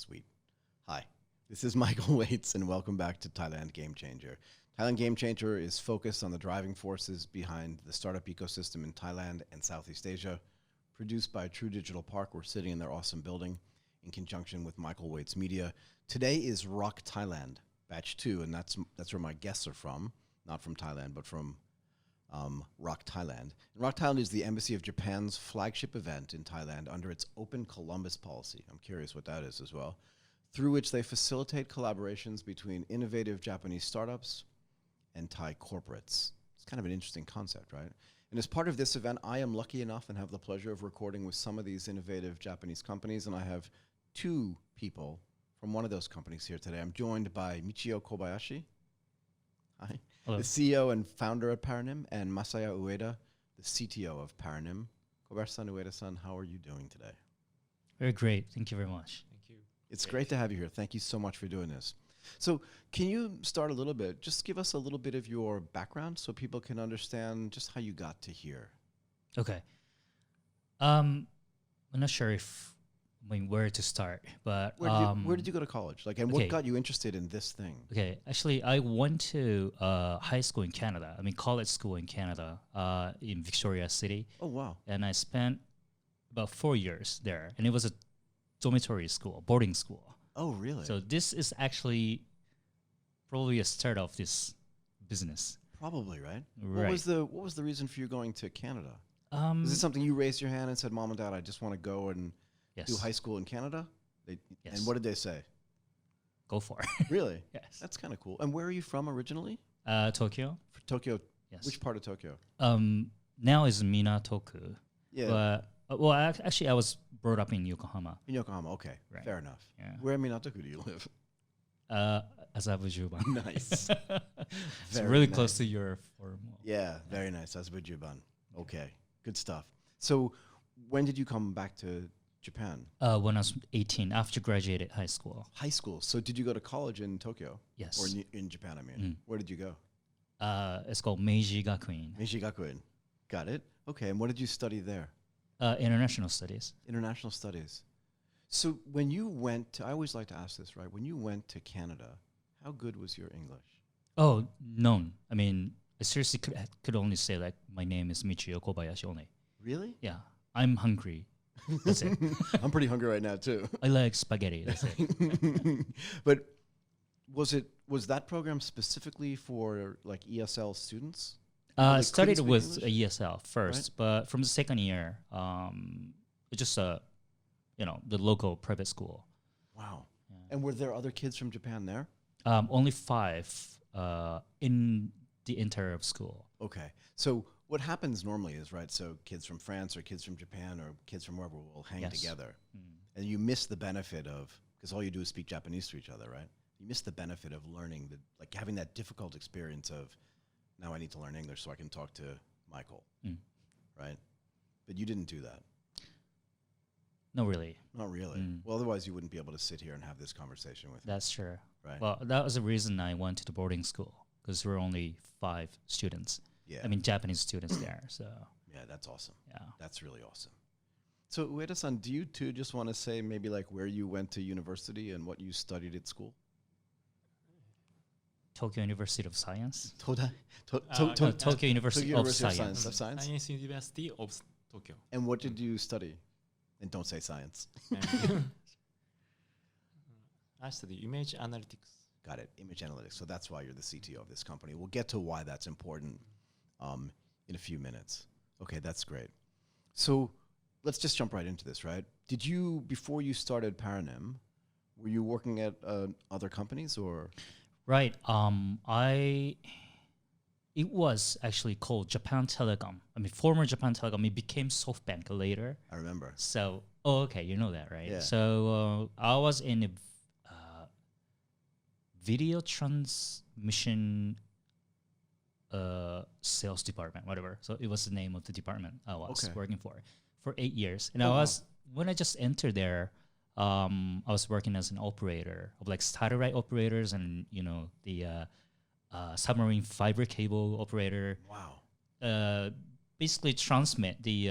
Sweet. Hi, this is Michael Waitze, and welcome back to Thailand GameChanger. Thailand GameChanger is focused on the driving forces behind the startup ecosystem in Thailand and Southeast Asia. Produced by True Digital Park, we're sitting in their awesome building in conjunction with Michael Waitze Media. Today is Rock Thailand Batch 2, and that's where my guests are from, not from Thailand, but from Rock Thailand. And Rock Thailand is the Embassy of Japan's flagship event in Thailand under its Open Columbus policy. I'm curious what that is as well, through which they facilitate collaborations between innovative Japanese startups and Thai corporates. It's kind of an interesting concept, right? And as part of this event, I am lucky enough and have the pleasure of recording with some of these innovative Japanese companies, and I have two people from one of those companies here today. I'm joined by Michio Kobayashi. Hi. Hello. The CEO and founder at Paronym, and Masaya Ueda, the CTO of Paronym. Kobayashi-san, Ueda-san, how are you doing today? Very great. Thank you very much. Thank you. It's great to have you here. Thank you so much for doing this. So can you start a little bit, just give us a little bit of your background so people can understand just how you got to here. Okay. I'm not sure where to start, but Where did you go to college? Like, and what okay. got you interested in this thing? Okay, actually, I went to high school in Canada. I mean, college school in Canada, in Victoria City, Oh, wow. and I spent about 4 years there, and it was a dormitory school, boarding school. Oh, really? So this is actually probably a start of this business. Probably, right? Right. What was the reason for you going to Canada? Is it something you raised your hand and said, Mom and Dad, I just want to go and Yes. do high school in Canada? Yes. And what did they say? Go for it. Really? Yes. That's kind of cool. And where are you from originally? Tokyo. For Tokyo. Yes. Which part of Tokyo? Now is Minatoku. Yeah. But actually, I was brought up in Yokohama. In Yokohama. Okay. Right. Fair enough. Yeah. Where in Minatoku do you live? Azabujuban. Nice. It's Very really nice. close to your formal. Yeah, very nice. Azerbaijan. Okay, good stuff. So when did you come back to Japan? When I was 18, after graduated high school. High school. So did you go to college in Tokyo? Yes. Or in Japan, I mean. Where did you go? It's called Meiji Gakuin. Meiji Gakuin. Got it. Okay, and what did you study there? International studies. International studies. So when you went to, I always like to ask this, right? When you went to Canada, how good was your English? Oh, none. I mean, I seriously could only say like my name is Michio Kobayashi only. Really? Yeah, I'm hungry. That's it. I'm pretty hungry right now too. I like spaghetti. That's it. But was that program specifically for like ESL students? I Like, studied couldn't with speak a ESL first, but from the second year, it's just the local private school. Wow. Yeah. And were there other kids from Japan there? Only 5 in the entire of school. Okay. So what happens normally is, right, so kids from France or kids from Japan or kids from wherever will hang Yes. together. And you miss the benefit of, because all you do is speak Japanese to each other, right? You miss the benefit of learning, like having that difficult experience of, now I need to learn English so I can talk to Michael, right? But you didn't do that. No, really. Not really. Well, otherwise you wouldn't be able to sit here and have this conversation with me, That's true. right? Well, that was the reason I went to the boarding school, because there were only 5 students. Yeah. I mean, Japanese students there. So, Yeah, that's awesome. yeah. That's really awesome. So Ueda-san, do you too just want to say maybe like where you went to university and what you studied at school? Tokyo University of Science. Tokyo No, Tokyo University of University Science. of Science. Science University of Tokyo. And what did you study? And don't say science. And I study image analytics. Got it. Image analytics. So that's why you're the CTO of this company. We'll get to why that's important in a few minutes. Okay, that's great. So let's just jump right into this, right? Did you, before you started Paronym, were you working at other companies or? Right. It was actually called Japan Telecom. I mean, former Japan Telecom. It became SoftBank later. I remember. So, okay, you know that, right? Yeah. So I was in a video transmission sales department, whatever. So it was the name of the department I was working for 8 years. And when I just entered there, I was working as an operator of like satellite operators and, the submarine fiber cable operator. Wow. basically transmit the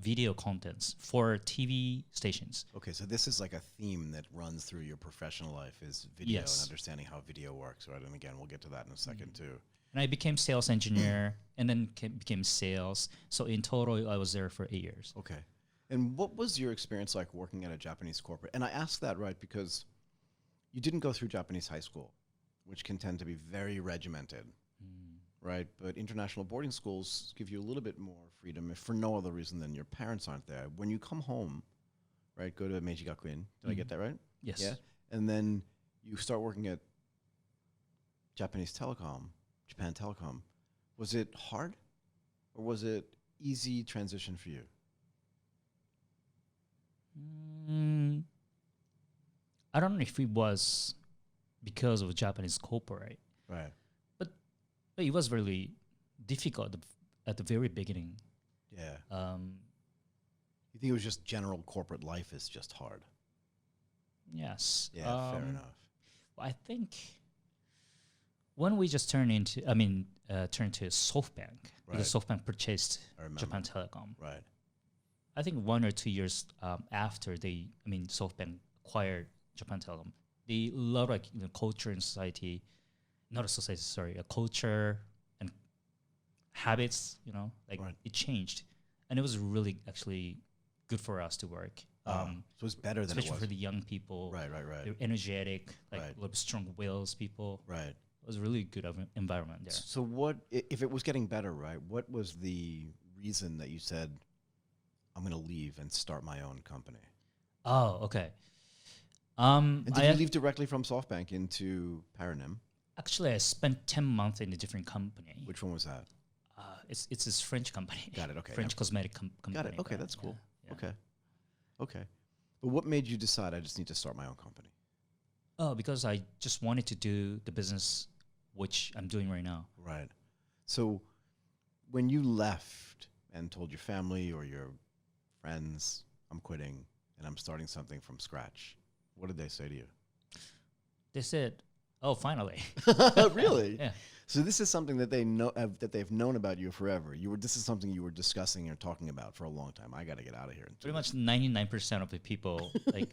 video contents for TV stations. Okay, so this is like a theme that runs through your professional life is video Yes. and understanding how video works, right? And again, we'll get to that in a second too. And I became sales engineer and then became sales. So in total, I was there for 8 years. Okay. And what was your experience like working at a Japanese corporate? And I ask that, right, because you didn't go through Japanese high school, which can tend to be very regimented, right? But international boarding schools give you a little bit more freedom, if for no other reason than your parents aren't there. When you come home, right, go to Meiji Gakuin. Did I get that right? Yes. Yeah. And then you start working at Japan Telecom. Was it hard or was it easy transition for you? I don't know if it was because of Japanese corporate, Right. but it was really difficult at the very beginning. Yeah. You think it was just general corporate life is just hard? Yes. Yeah, fair enough. I think when we just turned to SoftBank, because SoftBank purchased I remember. Japan Telecom. Right. I think 1 or 2 years after SoftBank acquired Japan Telecom, they love culture and society, not a society, sorry, a culture and habits, Right. it changed. And it was really actually good for us to work. So it was better than it Especially was. for the young people. Right. They're energetic, Right. a little strong wills people. Right. It was a really good environment there. So what, if it was getting better, right, what was the reason that you said, I'm going to leave and start my own company? Oh, okay. And did you leave directly from SoftBank into Paronym? Actually, I spent 10 months in a different company. Which one was that? It's this French company. Got it, okay. French cosmetic company. Got it. Okay, that's cool. Yeah. Okay. But what made you decide I just need to start my own company? Oh, because I just wanted to do the business which I'm doing right now. Right. So when you left and told your family or your friends, I'm quitting and I'm starting something from scratch, what did they say to you? They said, "Oh, finally." Really? Yeah. So this is something that they know that they've known about you forever. This is something you were discussing or talking about for a long time. I got to get out of here. Pretty much 99% of the people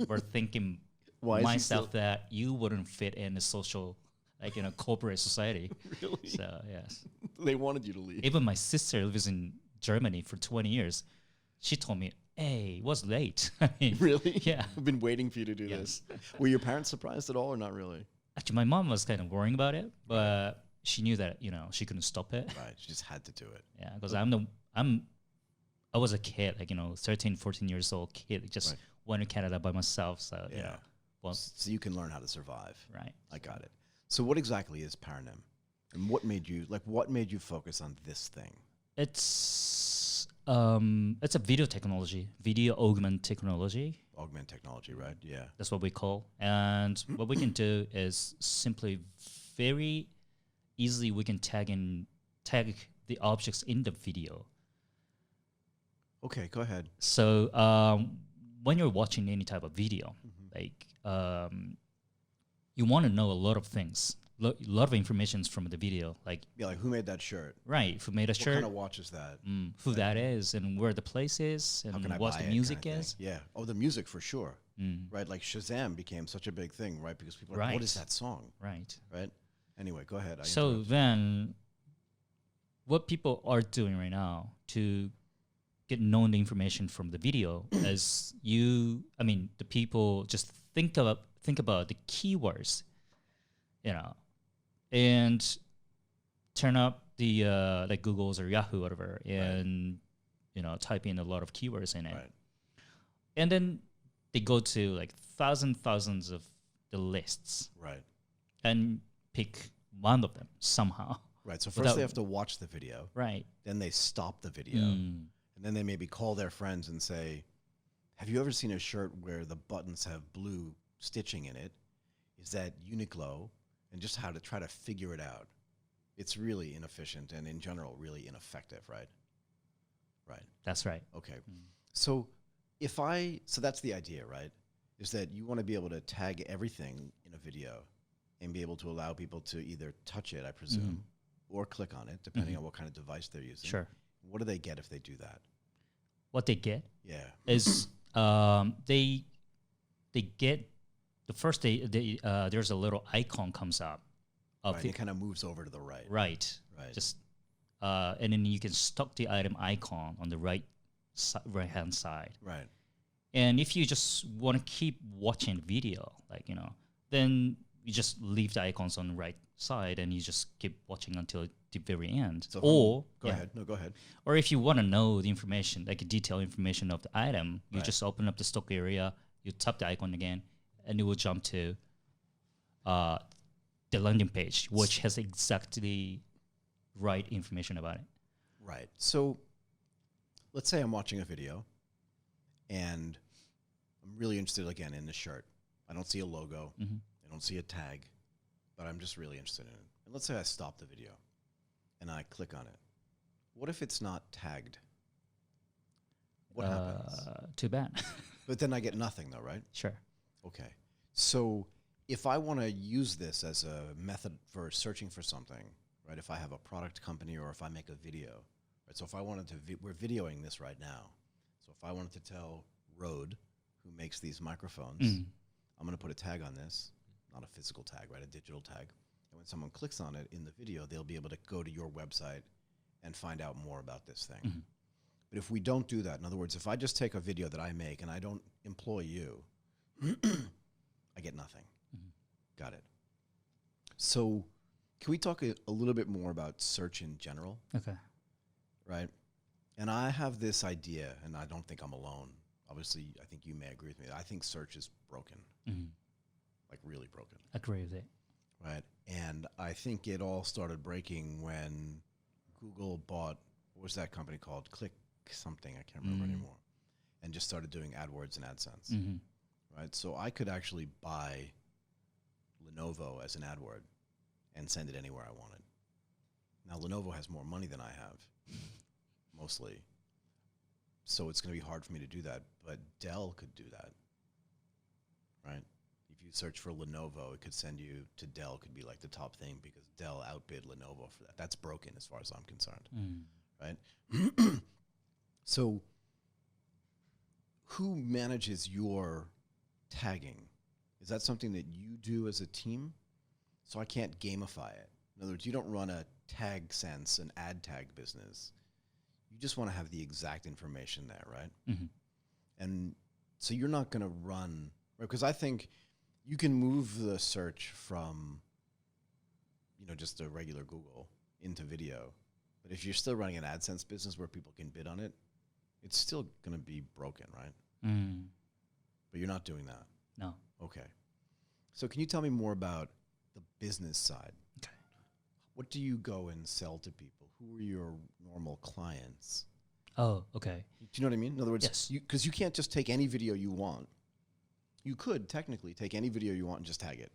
were thinking Why is he myself that you wouldn't fit in a social, corporate society. Really? So yes. They wanted you to leave. Even my sister lives in Germany for 20 years. She told me, "Hey, it was late." I mean, Really? Yeah. I've been waiting for you to do Yes. this. Were your parents surprised at all or not really? Actually, my mom was kind of worrying about it, but she knew that she couldn't stop it. Right. She just had to do it. Yeah, because I was a kid, 13, 14 years old kid, just Right. went to Canada by myself. So Yeah. well, So you can learn how to survive. right. I got it. So what exactly is Paronym? And what made you focus on this thing? It's a video technology, video augment technology. Augment technology, right? Yeah. That's what we call. And what we can do is simply very easily we can tag the objects in the video. Okay, go ahead. So when you're watching any type of video, you want to know a lot of things, a lot of information from the video, like who made that shirt? right, who made a What shirt, kind of watch is that? who that is, and where the place is, How can and I what buy the it music kind of is. thing? Yeah. Oh, the music for sure. Mm, Right. Like Shazam became such a big thing, right? Because people are like, what is Right. that song? right. Right. Anyway, go ahead. So then, what people are doing right now to get known the information from the video is the people just think about the keywords, and turn up the like Google's or Yahoo, whatever, and type in a lot of keywords in it, Right. and then they go to thousands of the lists Right. and pick one of them somehow. Right. So first Without- they have to watch the video, Right. then they stop the video, Mm. and then they maybe call their friends and say, "Have you ever seen a shirt where the buttons have blue stitching in it? Is that Uniqlo?" And just how to try to figure it out. It's really inefficient and in general really ineffective, right? Right. That's right. Okay. So so that's the idea, right? Is that you want to be able to tag everything in a video and be able to allow people to either touch it, I presume, or click on it, depending on what kind of device they're using. Sure. What do they get if they do that? What they get Yeah. is they get the first there's a little icon comes up of Right, the it kind of moves over to the right. right. Right. Just and then you can stock the item icon on the right hand side. Right. And if you just want to keep watching the video, then you just leave the icons on the right side and you just keep watching until the very end. So or go ahead. No, go ahead. Or if you want to know the information, like detailed information of the item, you Right. just open up the stock area, you tap the icon again, and it will jump to the landing page, which has exactly right information about it. Right. So let's say I'm watching a video and I'm really interested again in the shirt. I don't see a logo. Mm-hmm. I don't see a tag, but I'm just really interested in it. And let's say I stop the video and I click on it. What if it's not tagged? What happens? Too bad. But then I get nothing though, right? Sure. Okay. So if I want to use this as a method for searching for something, right? If I have a product company or if I make a video, right? So if I wanted to, we're videoing this right now. So if I wanted to tell Rode, who makes these microphones, I'm going to put a tag on this, not a physical tag, right? A digital tag. And when someone clicks on it in the video, they'll be able to go to your website and find out more about this thing. Mm-hmm. But if we don't do that, in other words, if I just take a video that I make and I don't employ you, I get nothing. Mm-hmm. Got it. So can we talk a little bit more about search in general? Okay. Right? And I have this idea, and I don't think I'm alone. Obviously, I think you may agree with me. I think search is broken, like really broken. Agree with it. Right? And I think it all started breaking when Google bought, what was that company called? Click something, I can't remember anymore. And just started doing AdWords and AdSense. Mm-hmm. Right? So I could actually buy Lenovo as an AdWord and send it anywhere I wanted. Now, Lenovo has more money than I have, mostly. So it's going to be hard for me to do that. But Dell could do that, right? If you search for Lenovo, it could send you to Dell, could be like the top thing because Dell outbid Lenovo for that. That's broken as far as I'm concerned, right? So who manages your tagging? Is that something that you do as a team? So I can't gamify it. In other words, you don't run a tag sense, an ad tag business. You just want to have the exact information there, right? Mm-hmm. And so you're not going to run, right? Because I think you can move the search from, just a regular Google into video. But if you're still running an AdSense business where people can bid on it, it's still going to be broken, right? Mm. But you're not doing that. No. Okay. So can you tell me more about the business side? Okay. What do you go and sell to people? Who are your normal clients? Oh, okay. Do you know what I mean? In other words, Yes. Because you can't just take any video you want. You could technically take any video you want and just tag it,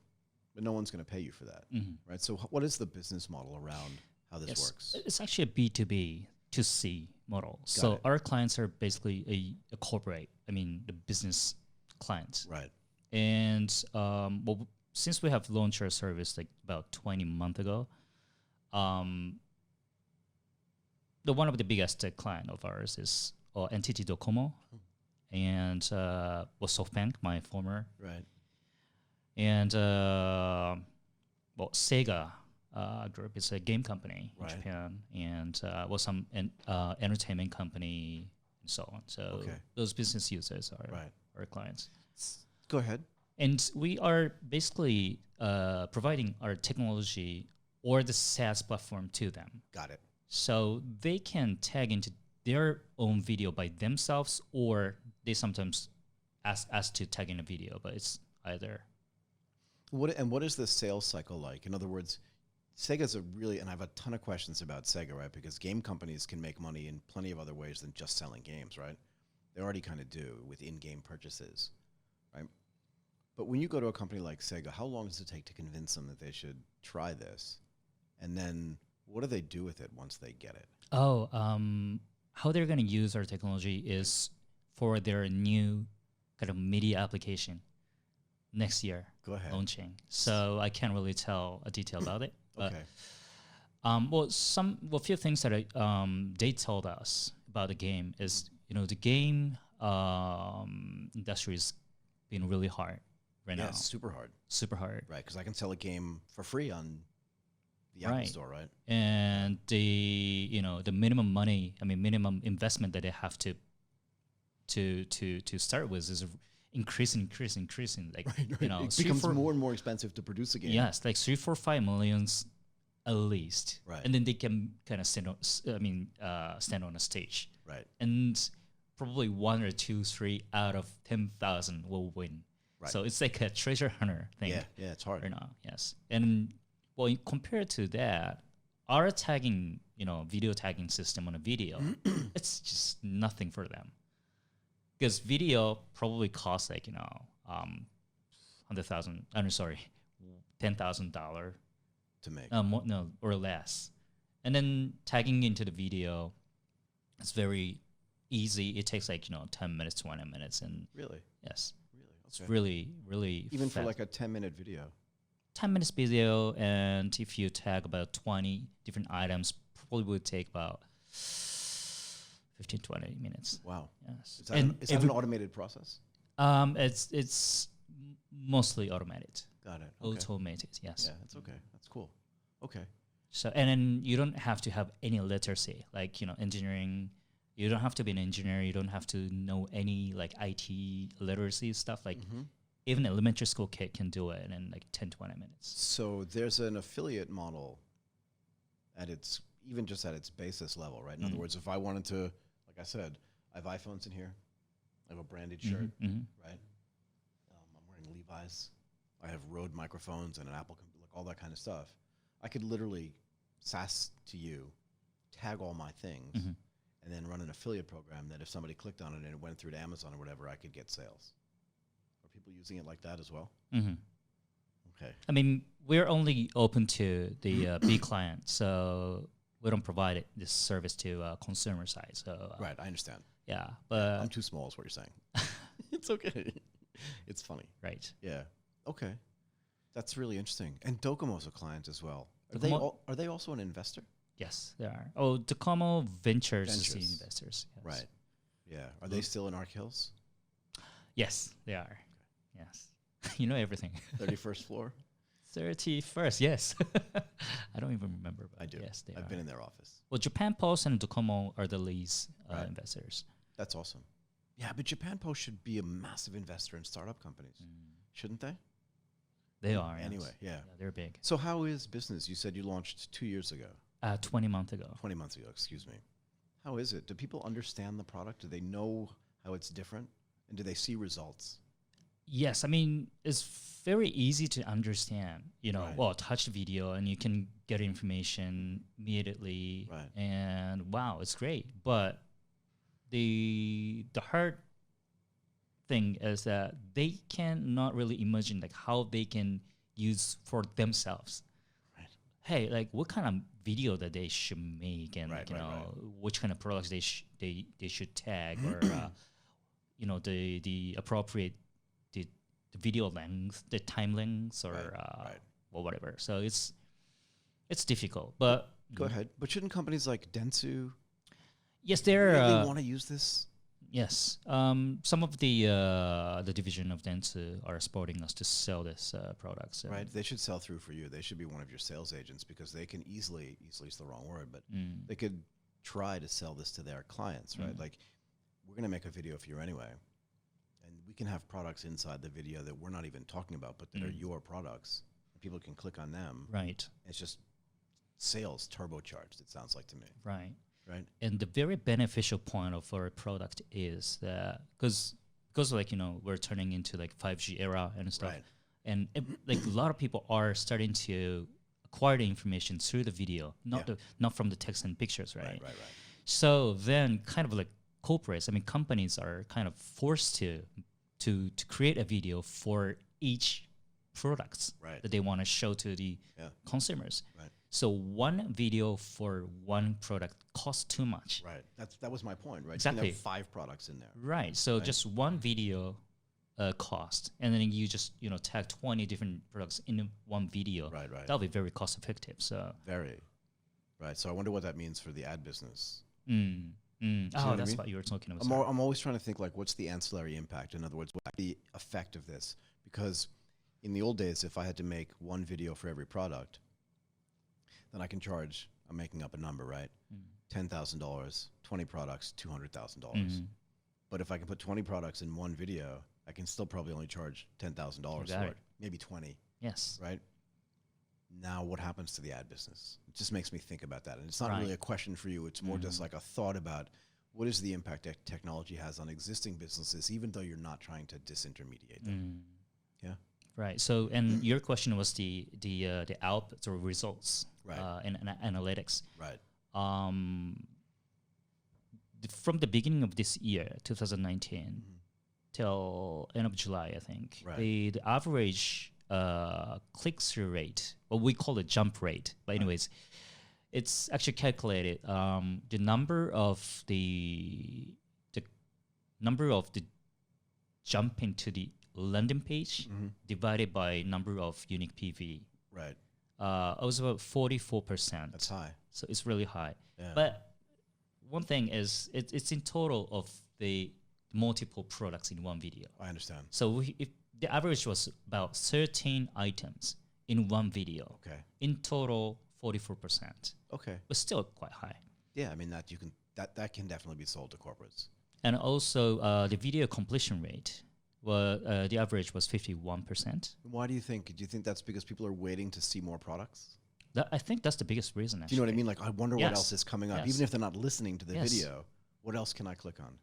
but no one's going to pay you for that, right? So what is the business model around how this works? It's actually a B2B to C model. So it. our clients are basically a corporate, the business clients. Right. And since we have launched our service like about 20 months ago, the one of the biggest client of ours is NTT Docomo, and SoftBank, my former, Right. and Sega Group is a game company in Right. Japan, and some entertainment company and so on. So those business users are our clients. Go ahead. And we are basically providing our technology or the SaaS platform to them. Got it. So they can tag into their own video by themselves, or they sometimes ask us to tag in a video, but it's either. What is the sales cycle like? In other words, Sega's and I have a ton of questions about Sega, right? Because game companies can make money in plenty of other ways than just selling games, right? They already kind of do with in-game purchases, right? But when you go to a company like Sega, how long does it take to convince them that they should try this? And then what do they do with it once they get it? How they're going to use our technology is for their new kind of media application next year. Go ahead. Launching. So I can't really tell a detail about it. But, Okay. Well, a few things that they told us about the game is, the game industry is been really hard right Yeah, now. it's super hard. Super hard. Right, because I can sell a game for free on the Apple Right. Store, right? And the minimum investment that they have to start with is increasing. Like, Right. It three, becomes four- more and more expensive to produce a game. Yes, like 3, 4, 5 millions at least. Right. And then they can kind of stand on a stage. Right. And probably 1 or 2, 3 out of 10,000 will win. Right. So it's like a treasure hunter thing. Yeah, it's hard. Right now, yes. And well, compared to that, our tagging, video tagging system on a video, it's just nothing for them. Because video probably costs like, $100,000, $10,000 To make. or less. And then tagging into the video, it's very easy. It takes like, 10 minutes, 20 minutes. And Really? yes, Really? it's Okay. really, really Even for fast. like a 10-minute video. 10 minutes video, and if you tag about 20 different items, probably would take about 15, 20 minutes. Wow. Yes. Is that an automated process? It's mostly automated. Got it. Okay. Automated, yes. Yeah, that's okay. That's cool. Okay. So, and then you don't have to have any literacy, like, engineering. You don't have to be an engineer. You don't have to know any like IT literacy stuff. Like even elementary school kid can do it in like 10, 20 minutes. So there's an affiliate model at its basis level, right? In other words, if I wanted to, like I said, I have iPhones in here. I have a branded shirt, right? I'm wearing Levi's. I have Rode microphones and an Apple, like all that kind of stuff. I could literally SaaS to you, tag all my things, and then run an affiliate program that if somebody clicked on it and it went through to Amazon or whatever, I could get sales. Are people using it like that as well? Okay. I mean, we're only open to the B client, so we don't provide this service to consumer side. So Right, I understand. yeah, but I'm too small is what you're saying. It's okay. It's funny. right. Yeah. Okay. That's really interesting. And Docomo's a client as well. Are they also an investor? Yes, they are. Oh, Docomo Ventures is the Ventures. investors. Yes. Right. Yeah. Are they still in Arc Hills? Yes, they are. Yes. You know everything. 31st floor? 31st, yes. I don't even remember. But I do. Yes, they I've are. been in their office. Well, Japan Post and Docomo are the leads Right. investors. That's awesome. Yeah, but Japan Post should be a massive investor in startup companies, shouldn't they? They are. Anyway, yes. yeah. They're big. So how is business? You said you launched 2 years ago, 20 months ago. 20 months ago, excuse me. How is it? Do people understand the product? Do they know how it's different? And do they see results? Yes, I mean, it's very easy to understand, Right. well, touch the video and you can get information immediately. Right. And wow, it's great. But the hard thing is that they cannot really imagine like how they can use for themselves. Right. Hey, like what kind of video that they should make, and Right, like, right. which kind of products they should tag, or the appropriate the video length, the time length, or Right. well, whatever. So it's difficult, but Go ahead. But shouldn't companies like Dentsu yes, they're really want to use this? yes. Some of the division of Dentsu are supporting us to sell this products. Right. They should sell through for you. They should be one of your sales agents because they can easily is the wrong word, but they could try to sell this to their clients, right? Like, we're going to make a video for you anyway, and we can have products inside the video that we're not even talking about, but that are your products. And people can click on them. Right. It's just sales turbocharged, it sounds like to me. Right. Right. And the very beneficial point of our product is that because like we're turning into like 5G era and stuff, Right. and like a lot of people are starting to acquire the information through the video, not from the text and pictures, right? Right. So then, kind of like corporates, I mean, companies are kind of forced to create a video for each products Right. that they want to show to the consumers. Right. So one video for one product costs too much. Right. That was my point, right? Exactly. You can have 5 products in there. Right. So just one video cost, and then you just tag 20 different products in one video. Right. That'll be very cost effective. So Very. Right. So I wonder what that means for the ad business. Mm. Mm. what Oh, I that's mean? what you were talking about. I'm always trying to think like, what's the ancillary impact? In other words, what's the effect of this? Because in the old days, if I had to make one video for every product, then I can charge, I'm making up a number, right? $10,000, 20 products, $200,000. Mm. But if I can put 20 products in one video, I can still probably only charge $10,000 got for it. it. Maybe 20, Yes. right? Now what happens to the ad business? It just makes me think about that. And it's not Right. really a question for you. It's more just like a thought about what is the impact that technology has on existing businesses, even though you're not trying to disintermediate them. Yeah. Right. So, and your question was the outputs or results, Right. in analytics. Right. From the beginning of this year, 2019, till end of July, I think, Right. the average click-through rate, what we call the jump rate, but anyways, it's actually calculated the number of the jump into the landing page divided by number of unique PV. Right. It was about 44%. That's high. So it's really high. Yeah. But one thing is it's in total of the multiple products in one video. I understand. So if the average was about 13 items in one video. Okay. In total, 44%. Okay. But still quite high. Yeah, I mean that can definitely be sold to corporates. And also the video completion rate, the average was 51%. Why do you think? Do you think that's because people are waiting to see more products? I think that's the biggest reason, actually. Do you know what I mean? Like, I wonder what else is coming up. Yes. Even if they're not listening to the Yes. video, what else can I click on?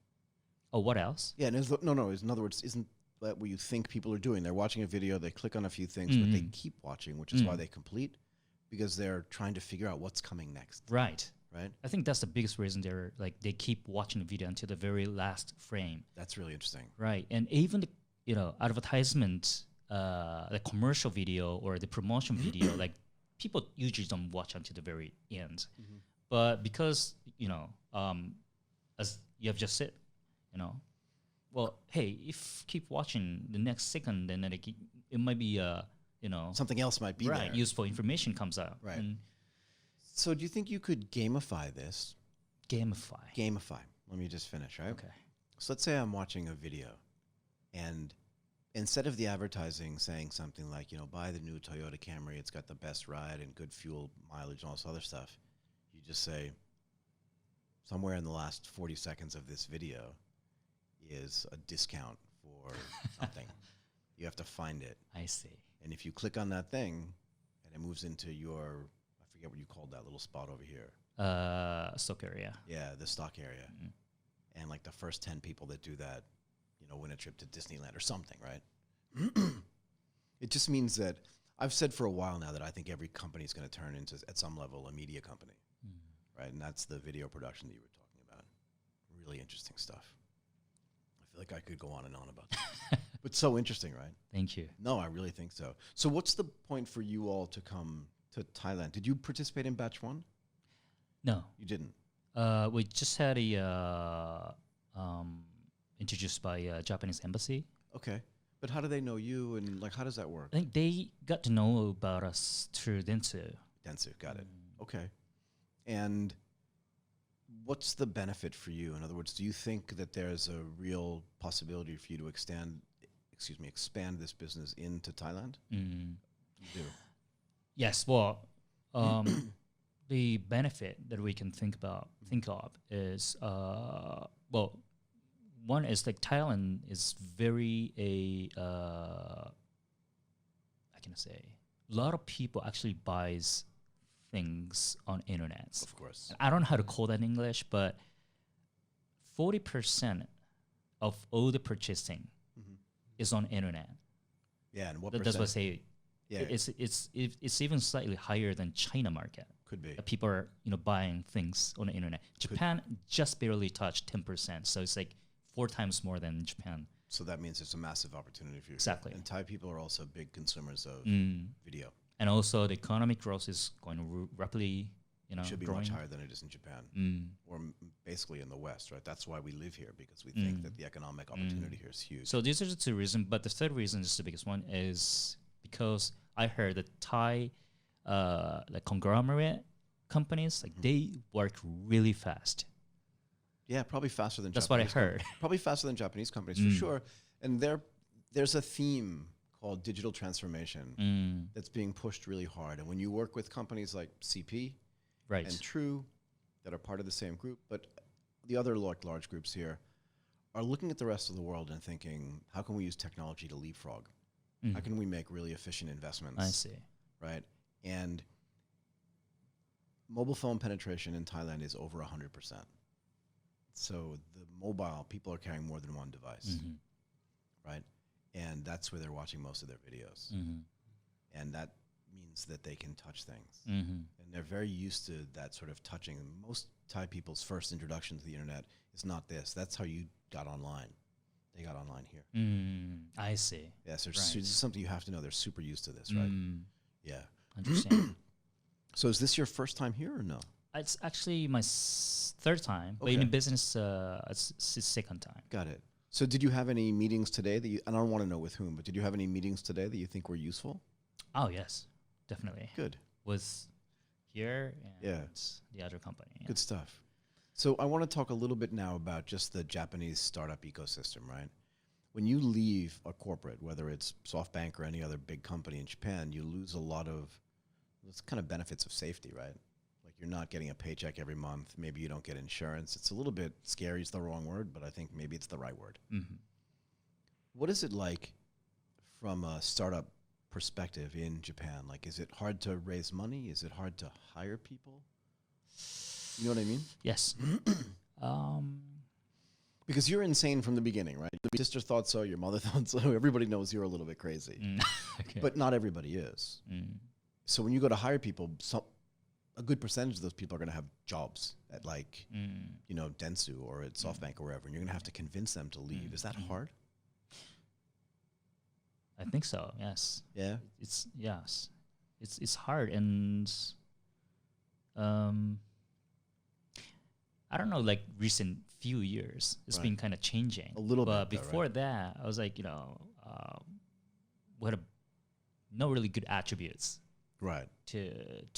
Oh, what else? Yeah, and in other words, isn't that what you think people are doing? They're watching a video, they click on a few things, but they keep watching, which is why they complete, because they're trying to figure out what's coming next. Right. Right? I think that's the biggest reason they keep watching the video until the very last frame. That's really interesting. Right. And even the advertisement, the commercial video or the promotion video, like people usually don't watch until the very end. But because, as you have just said, well, hey, if keep watching the next second, then it might be, Something else might be right, there. useful information comes out. Right. And So do you think you could gamify this? gamify. Gamify. Let me just finish, right? Okay. So let's say I'm watching a video, and instead of the advertising saying something like, buy the new Toyota Camry, it's got the best ride and good fuel mileage and all this other stuff, you just say, somewhere in the last 40 seconds of this video is a discount for something. You have to find it. I see. And if you click on that thing, and it moves into your, I forget what you called that little spot over here. Stock area. Yeah, the stock area. And like the first 10 people that do that, win a trip to Disneyland or something, right? It just means that I've said for a while now that I think every company is going to turn into, at some level, a media company, right? And that's the video production that you were talking about. Really interesting stuff. I feel like I could go on and on about that. But so interesting, right? Thank you. No, I really think so. So what's the point for you all to come to Thailand? Did you participate in Batch 1? No. You didn't? We just had a introduced by Japanese embassy. Okay. But how do they know you, and like how does that work? I think they got to know about us through Dentsu. Dentsu, got it. Okay. And what's the benefit for you? In other words, do you think that there's a real possibility for you to expand this business into Thailand? You do. Yes. Well, the benefit that we can think of is one is like Thailand is very how can I say, a lot of people actually buys things on internet. Of course. I don't know how to call that in English, but 40% of all the purchasing is on internet. Yeah, and what That's percent? what I say. Yeah, It's even slightly higher than China market. could be. People are buying things on the internet. Japan just barely touched 10%, so it's like 4 times more than Japan. So that means it's a massive opportunity for you. Exactly. And Thai people are also big consumers of video. And also the economic growth is going to rapidly, It should be growing. much higher than it is in Japan, or basically in the West, right? That's why we live here, because we think that the economic opportunity here is huge. So these are the 2 reasons, but the third reason is the biggest one is because I heard that Thai, the conglomerate companies, like they work really fast. Yeah, probably faster than That's Japanese what I heard. Probably faster than Japanese companies for sure. And there's a theme called digital transformation that's being pushed really hard. And when you work with companies like CP Right. and True that are part of the same group, but the other large groups here are looking at the rest of the world and thinking, how can we use technology to leapfrog? How can we make really efficient investments? I see. Right? And mobile phone penetration in Thailand is over 100%. So the mobile, people are carrying more than one device, right? And that's where they're watching most of their videos. And that means that they can touch things. And they're very used to that sort of touching. Most Thai people's first introduction to the internet is not this. That's how you got online. They got online here. I see. Yes, this is something you have to know. They're super used to this, right? Yeah. Understand. So is this your first time here or no? It's actually my third time, but in business, it's second time. Got it. So did you have any meetings today that I don't want to know with whom, but did you have any meetings today that you think were useful? Oh, yes, definitely. Good. With here and the other company. Yeah. Good stuff. So I want to talk a little bit now about just the Japanese startup ecosystem, right? When you leave a corporate, whether it's SoftBank or any other big company in Japan, you lose a lot of those kind of benefits of safety, right? Like you're not getting a paycheck every month. Maybe you don't get insurance. It's a little bit scary is the wrong word, but I think maybe it's the right word. What is it like from a startup perspective in Japan? Like, is it hard to raise money? Is it hard to hire people? You know what I mean? Yes. Because you're insane from the beginning, right? Your sister thought so, your mother thought so. Everybody knows you're a little bit crazy. Okay. But not everybody is. So when you go to hire people, a good percentage of those people are going to have jobs at like, you know, Dentsu or at SoftBank or wherever, and you're going to have to convince them to leave. Is that hard? I think so. Yes. Yeah. It's hard, and I don't know, like recent few years, it's been kind of changing A little but bit, though, before that, I was like, you know, we had no really good attributes Right. to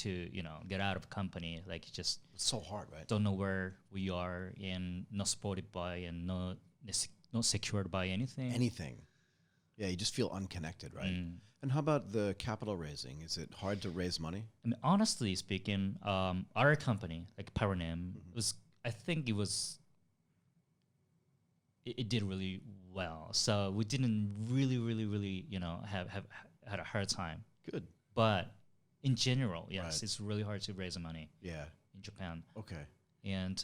you know get out of a company. Like just It's so hard, right? don't know where we are and not supported by and not secured by anything. Yeah, you just feel unconnected, right? And how about the capital raising? Is it hard to raise money? I mean, honestly speaking, our company, like Paronym, I think it did really well. So we didn't really, you know, have had a hard time. Good. But in general, yes, Right. it's really hard to raise money Yeah. in Japan. Okay. And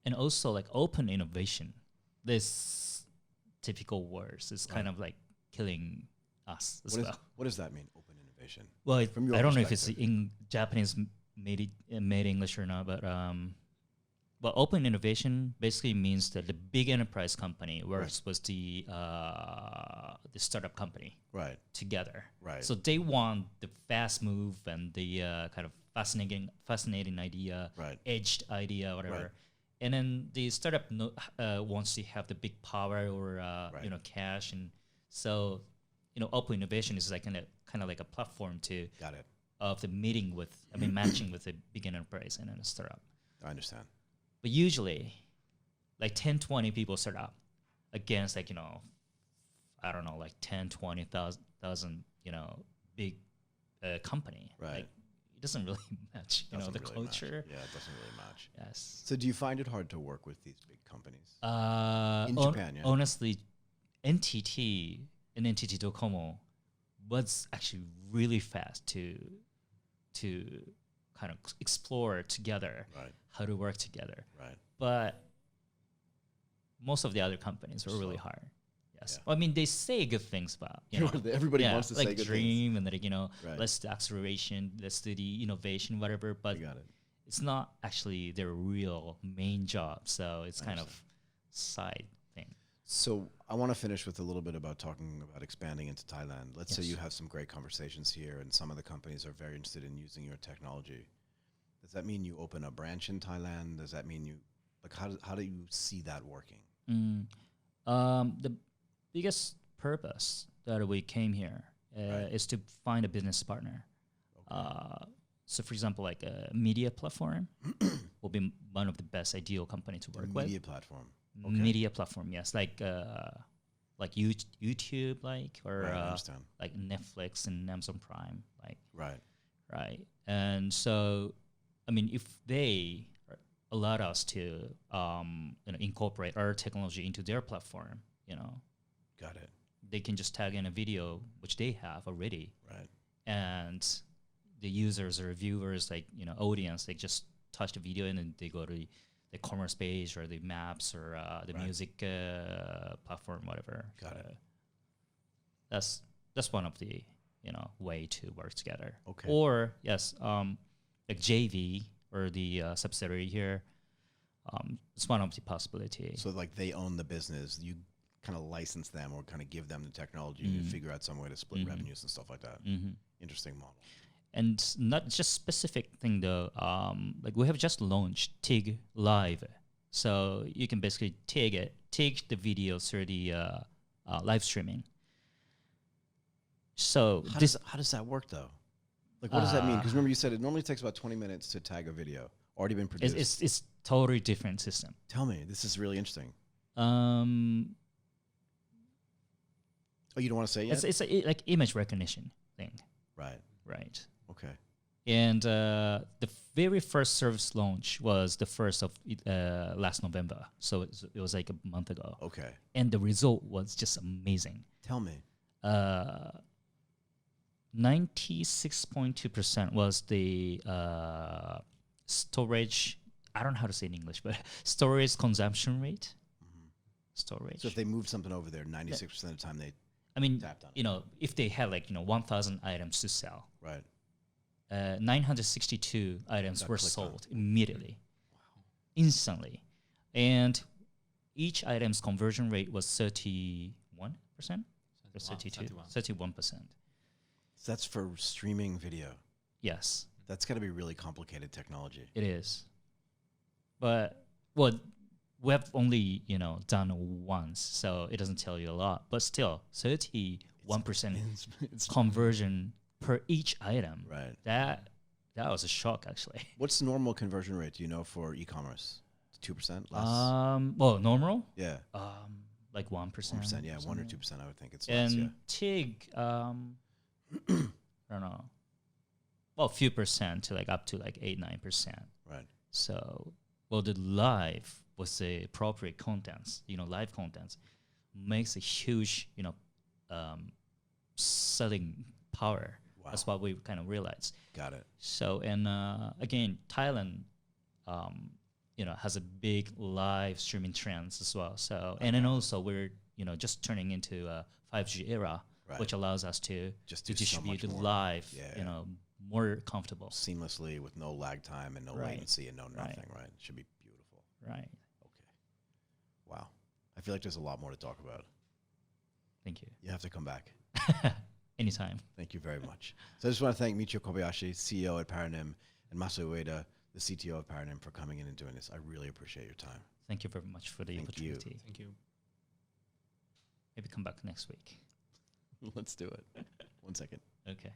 and also like open innovation. This typical words is kind of like killing us as well. What does that mean? Open innovation. Well, From your I don't know if it's perspective. in Japanese made English or not, but open innovation basically means that the big enterprise company works with the startup company Right. together. Right. So they want the fast move and the kind of fascinating idea, Right. edged idea, whatever. Right. And then the startup wants to have the big power or Right. you know cash, and so you know open innovation is like kind of like a platform to Got it. of the meeting with matching with a big enterprise and then a startup. I understand. But usually, like 10, 20 people start up against like, you know, I don't know, like 10, 20,000, you know, big company. Right. Like, it doesn't really match, you know, Doesn't the really match. culture. Yeah, it doesn't really match. Yes. So do you find it hard to work with these big companies? In Japan, yeah. Honestly, NTT and NTT Docomo was actually really fast to kind of explore together Right. how to work together. Right. But most of the other companies were really Slow. hard. Yes. Yeah. Well, I mean, they say good things about, you know, Everybody wants to like say good dream and like, you know, Right. let's do acceleration, let's do the innovation, whatever. But things. You got it. it's not actually their real main job. So it's kind of side thing. So I want to finish with a little bit about talking about expanding into Thailand. Let's say Yes. you have some great conversations here and some of the companies are very interested in using your technology. Does that mean you open a branch in Thailand? Does that mean you, like, how do you see that working? The biggest purpose that we came here is to find a business partner. So, for example, like a media platform will be one of the best ideal company to work with. Media platform. Okay. Media platform, yes, like YouTube, or Right, I understand. like Netflix and Amazon Prime, like Right. And so, I mean, if they allow us to incorporate our technology into their platform, Got it. they can just tag in a video which they have already, Right. and the users or viewers, like audience, they just touch the video and then they go to the commerce page or the maps or the music platform, whatever. Got it. That's one of the way to work together. Okay. Or yes, like JV or the subsidiary here, it's one of the possibility. So like they own the business, you kind of license them or kind of give them the technology and you figure out some way to split revenues and stuff like that. Interesting model. And not just specific thing though. Like we have just launched TIG Live, so you can basically TIG the video through the live streaming. So how does that work though? Like what does that mean? Because remember you said it normally takes about 20 minutes to tag a video already been produced. It's totally different system. Tell me, this is really interesting. Oh, you don't want to say yet? It's like image recognition thing. Right. Okay. And the very first service launch was the 1st of last November. So it was like a month ago. Okay. And the result was just amazing. Tell me. 96.2% was the storage. I don't know how to say it in English, but storage consumption rate. Storage. So if they moved something over there, 96% of the time they tapped on it. If they had 1,000 items to sell, right. 962 items were sold on. immediately, instantly, and each item's conversion rate was 31%, or 31%. So that's for streaming video. Yes, that's got to be really complicated technology. It is, but we have only done once, so it doesn't tell you a lot. But still, 31% conversion per each item. Right. That was a shock, actually. What's normal conversion rate? Do you know for e-commerce? 2% less. Well, normal. Yeah. Like 1%. 1%. Yeah, 1 or 2%. I would think it's less. And TIG, I don't know. Well, a few percent to up to 8-9%. Right. So, the live was the appropriate contents. Live contents makes a huge, selling power. Wow. That's what we kind of realized. Got it. So, and again, Thailand, has a big live streaming trends as well. So, and then also we're, just turning into a 5G era, which allows us to distribute live, more comfortable. Seamlessly with no lag time and no latency and no nothing, right? It should be beautiful. Right. Okay. Wow. I feel like there's a lot more to talk about. Thank you. You have to come back. Anytime. Thank you very much. So I just want to thank Michio Kobayashi, CEO at Paronym, and Masaya Ueda, the CTO of Paronym, for coming in and doing this. I really appreciate your time. Thank you very much for the opportunity. Thank you. Maybe come back next week. Let's do it. 1 second. Okay.